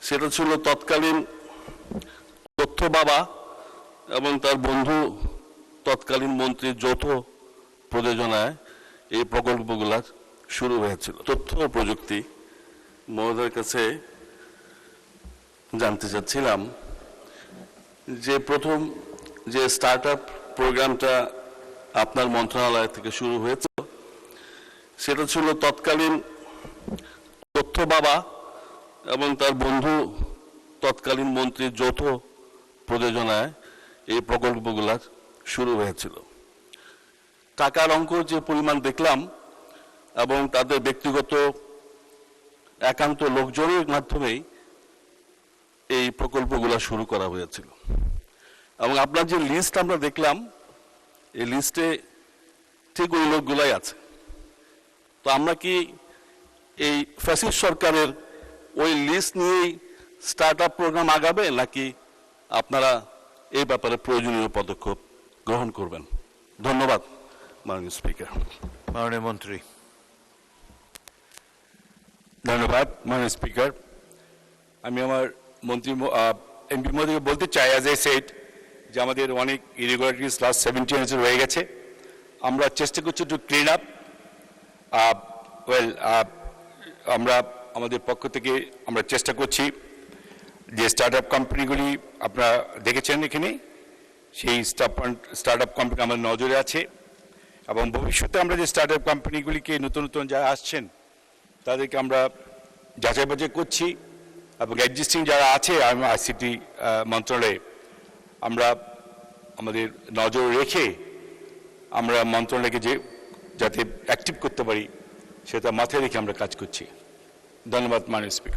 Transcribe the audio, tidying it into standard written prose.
সেটা ছিল তৎকালীন তথ্য বাবা এবং তার বন্ধু তৎকালীন মন্ত্রীর যৌথ প্রযোজনায় এই প্রকল্পগুলো শুরু হয়েছিল। তথ্য প্রযুক্তি মহোদয়ের কাছে জানতে চাচ্ছিলাম যে প্রথম যে স্টার্ট আপ প্রোগ্রামটা আপনার মন্ত্রণালয় থেকে শুরু হয়েছে সেটা ছিল তৎকালীন তথ্য বাবা এবং তার বন্ধু তৎকালীন মন্ত্রীর যৌথ প্রযোজনায় এই প্রকল্পগুলো শুরু হয়েছিল। টাকার অঙ্ক যে পরিমাণ দেখলাম এবং তাদের ব্যক্তিগত একান্ত লোকজনের মাধ্যমেই এই প্রকল্পগুলো শুরু করা হয়েছিল এবং আপনার যে লিস্ট আমরা দেখলাম এই লিস্টে ঠিক ওই লোকগুলাই আছে। তো আমরা কি এই ফ্যাসিস্ট সরকারের ওই লিস্ট নিয়েই স্টার্ট আপ প্রোগ্রাম আগাবে নাকি আপনারা এই ব্যাপারে প্রয়োজনীয় পদক্ষেপ গ্রহণ করবেন? ধন্যবাদ মাননীয় স্পিকার। মাননীয় মন্ত্রী। ধন্যবাদ মাননীয় স্পিকার। আমি আমার মন্ত্রী এমপি মহোদয়কে বলতে চাই, অ্যাজ এ সেড, যে আমাদের অনেক ইরেগুলারিটিস লাস্ট 17 ইয়ার্স রয়ে গেছে। আমরা চেষ্টা করছি একটু ক্লিন আপ। আমরা আমাদের পক্ষ থেকে আমরা চেষ্টা করছি যে স্টার্ট আপ কোম্পানিগুলি আপনারা দেখেছেন এখানে, সেই স্টার্ট আপ কোম্পানি আমার নজরে আছে এবং ভবিষ্যতে আমরা যে স্টার্ট আপ কোম্পানিগুলিকে নতুন নতুন যারা আসছেন তাদেরকে আমরা যাচাই বাছাই করছি এবং এক্সিস্টিং যারা আছে আইসিটি মন্ত্রণালয়ে আমরা আমাদের নজর রেখে আমরা মন্ত্রণালয়কে যাতে অ্যাক্টিভ করতে পারি সেটা মাথায় রেখে আমরা কাজ করছি। ধন্যবাদ মাননীয় স্পিকার।